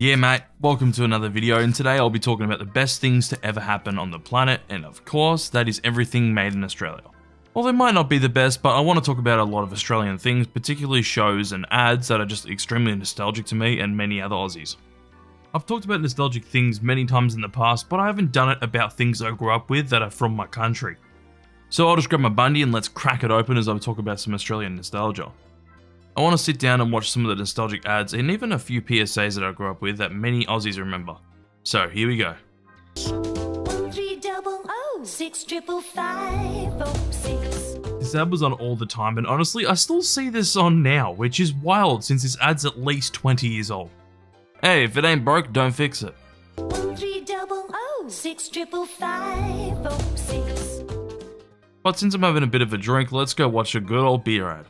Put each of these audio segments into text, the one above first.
Yeah mate, welcome to another video, and today I'll be talking about the best things to ever happen on the planet, and of course, that is everything made in Australia. Well, they might not be the best, but I want to talk about a lot of Australian things, particularly shows and ads that are just extremely nostalgic to me and many other Aussies. I've talked about nostalgic things many times in the past, but I haven't done it about things I grew up with that are from my country. So I'll just grab my bundy and let's crack it open as I talk about some Australian nostalgia. I want to sit down and watch some of the nostalgic ads and even a few PSAs that I grew up with that many Aussies remember. So here we go. 1-300-65556. This ad was on all the time, and honestly I still see this on now, which is wild since this ad's at least 20 years old. Hey, if it ain't broke, don't fix it. 1-300-65556. But since I'm having a bit of a drink, let's go watch a good old beer ad.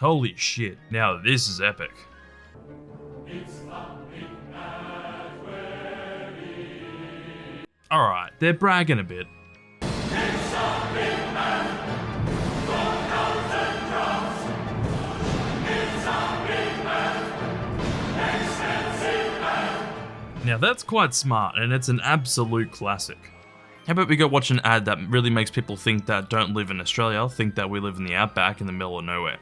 Holy shit, now this is epic. Alright, they're bragging a bit. Now that's quite smart, and it's an absolute classic. How about we go watch an ad that really makes people think that don't live in Australia, think that we live in the Outback in the middle of nowhere.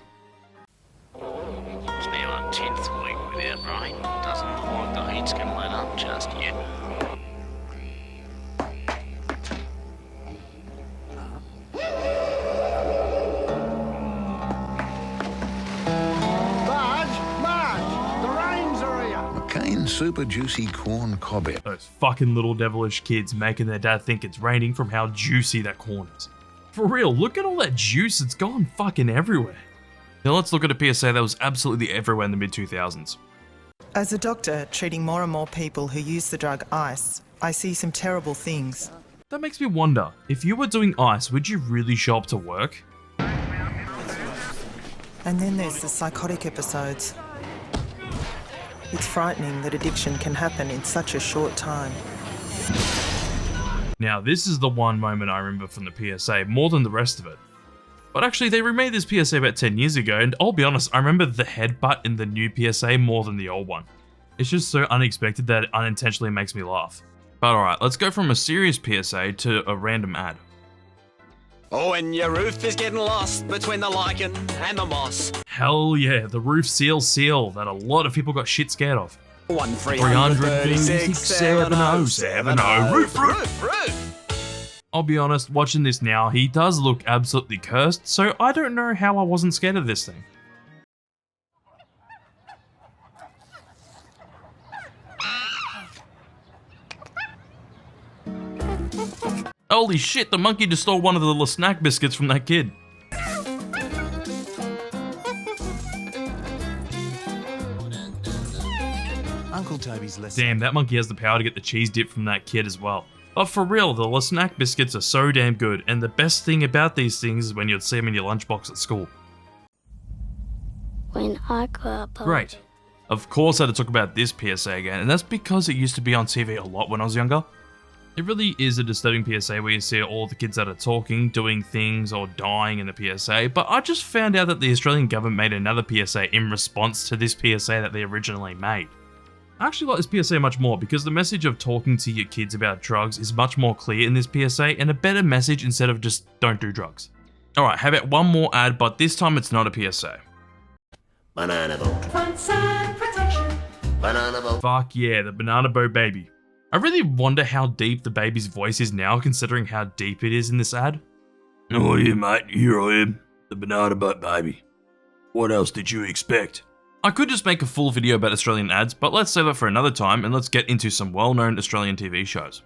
It's now our 10th week without rain. Doesn't look like the heat's going to let up just yet. Marge, the rains are here. McCain Super Juicy Corn Cob. Those fucking little devilish kids making their dad think it's raining from how juicy that corn is. For real, look at all that juice, it's gone fucking everywhere. Now let's look at a PSA that was absolutely everywhere in the mid-2000s. As a doctor treating more and more people who use the drug ice, I see some terrible things. That makes me wonder, if you were doing ice, would you really show up to work? And then there's the psychotic episodes. It's frightening that addiction can happen in such a short time. Now this is the one moment I remember from the PSA more than the rest of it. But actually, they remade this PSA about 10 years ago, and I'll be honest, I remember the headbutt in the new PSA more than the old one. It's just so unexpected that it unintentionally makes me laugh. But alright, let's go from a serious PSA to a random ad. Oh, and your roof is getting lost between the lichen and the moss. Hell yeah, the roof seal that a lot of people got shit scared of. 1-300-36-70-70. Roof. I'll be honest, watching this now, he does look absolutely cursed, so I don't know how I wasn't scared of this thing. Holy shit, the monkey just stole one of the little snack biscuits from that kid. Uncle Toby's list. Damn, that monkey has the power to get the cheese dip from that kid as well. But for real, the little snack biscuits are so damn good, and the best thing about these things is when you'd see them in your lunchbox at school. When I grow up, Great. Of course I had to talk about this PSA again, and that's because it used to be on TV a lot when I was younger. It really is a disturbing PSA where you see all the kids that are talking, doing things, or dying in the PSA, but I just found out that the Australian government made another PSA in response to this PSA that they originally made. I actually like this PSA much more because the message of talking to your kids about drugs is much more clear in this PSA and a better message instead of just don't do drugs. Alright, how about one more ad, but this time it's not a PSA. Banana boat. front side protection. Banana boat. Fuck yeah, the banana boat baby. I really wonder how deep the baby's voice is now considering how deep it is in this ad. Oh yeah mate, here I am, the banana boat baby. What else did you expect? I could just make a full video about Australian ads, but let's save that for another time and let's get into some well-known Australian TV shows.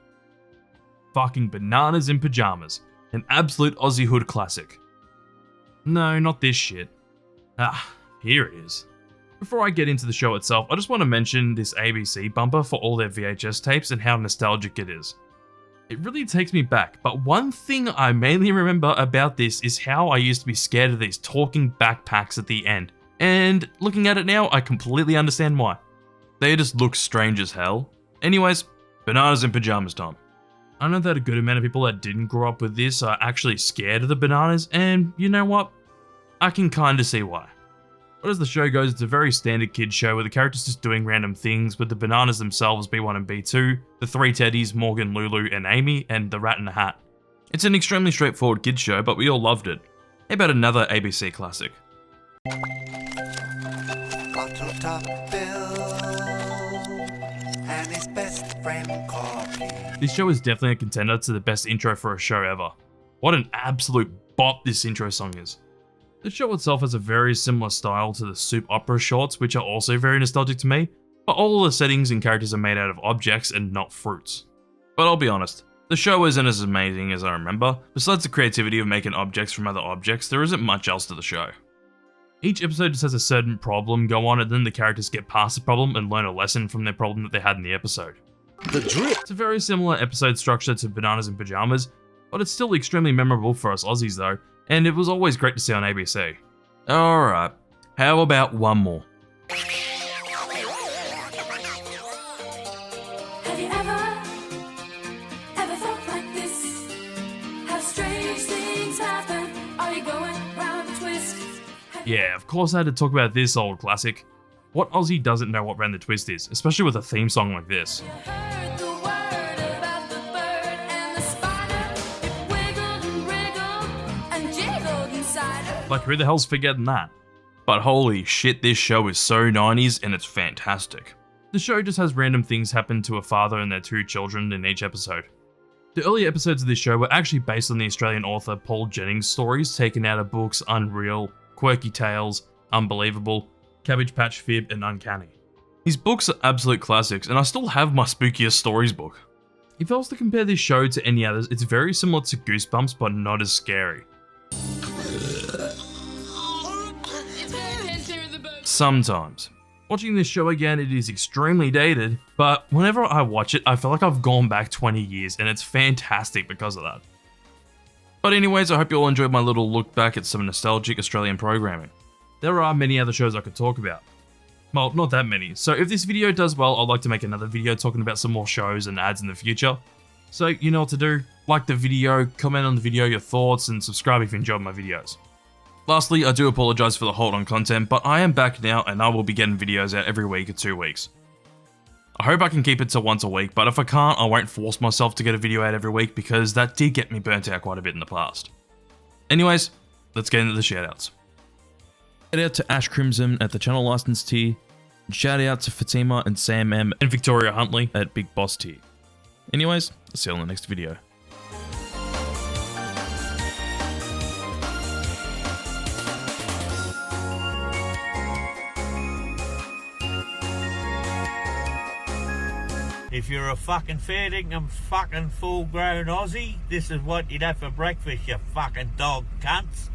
Fucking Bananas in Pajamas, an absolute Aussie hood classic. No, not this shit. Here it is. Before I get into the show itself, I just want to mention this ABC bumper for all their VHS tapes and how nostalgic it is. It really takes me back, but one thing I mainly remember about this is how I used to be scared of these talking backpacks at the end. And looking at it now, I completely understand why. They just look strange as hell. Anyways, Bananas in Pajamas time. I know that a good amount of people that didn't grow up with this are actually scared of the bananas, and you know what? I can kinda see why. But as the show goes, it's a very standard kids show where the characters just doing random things, with the bananas themselves B1 and B2, the three teddies, Morgan, Lulu, and Amy, and the rat in the hat. It's an extremely straightforward kids show, but we all loved it. How about another ABC classic? Bottle top Bill and his best friend Coffee. This show is definitely a contender to the best intro for a show ever. What an absolute bop this intro song is. The show itself has a very similar style to the soap opera shorts, which are also very nostalgic to me, but all of the settings and characters are made out of objects and not fruits. But I'll be honest, the show isn't as amazing as I remember. Besides the creativity of making objects from other objects, there isn't much else to the show. Each episode just has a certain problem go on, and then the characters get past the problem and learn a lesson from their problem that they had in the episode. The drip. It's a very similar episode structure to Bananas in Pajamas, but it's still extremely memorable for us Aussies though, and it was always great to see on ABC. Alright, how about one more? Have you ever thought like this? Have strange things happen? Are you going round a twist? Yeah, of course I had to talk about this old classic. What Aussie doesn't know what Round the Twist is, especially with a theme song like this? Heard the word about the bird and the spider. It wiggled and wriggled and jiggled inside her. Like, who the hell's forgetting that? But holy shit, this show is so 90s and it's fantastic. The show just has random things happen to a father and their two children in each episode. The early episodes of this show were actually based on the Australian author Paul Jennings' stories taken out of books Unreal, Quirky Tales, Unbelievable, Cabbage Patch Fib, and Uncanny. His books are absolute classics, and I still have my Spookiest Stories book. If I was to compare this show to any others, it's very similar to Goosebumps, but not as scary. Sometimes. Watching this show again, it is extremely dated, but whenever I watch it, I feel like I've gone back 20 years, and it's fantastic because of that. But anyways, I hope you all enjoyed my little look back at some nostalgic Australian programming. There are many other shows I could talk about. Well, not that many, so if this video does well, I'd like to make another video talking about some more shows and ads in the future. So you know what to do, like the video, comment on the video your thoughts, and subscribe if you enjoyed my videos. Lastly, I do apologise for the hold on content, but I am back now and I will be getting videos out every week or 2 weeks. I hope I can keep it to once a week, but if I can't, I won't force myself to get a video out every week because that did get me burnt out quite a bit in the past. Anyways, let's get into the shoutouts. Shout out to Ash Crimson at the channel license tier. Shout out to Fatima and Sam M and Victoria Huntley at Big Boss tier. Anyways, I'll see you on the next video. If you're a fucking fair dinkum fucking full grown Aussie, this is what you'd have for breakfast, you fucking dog cunts.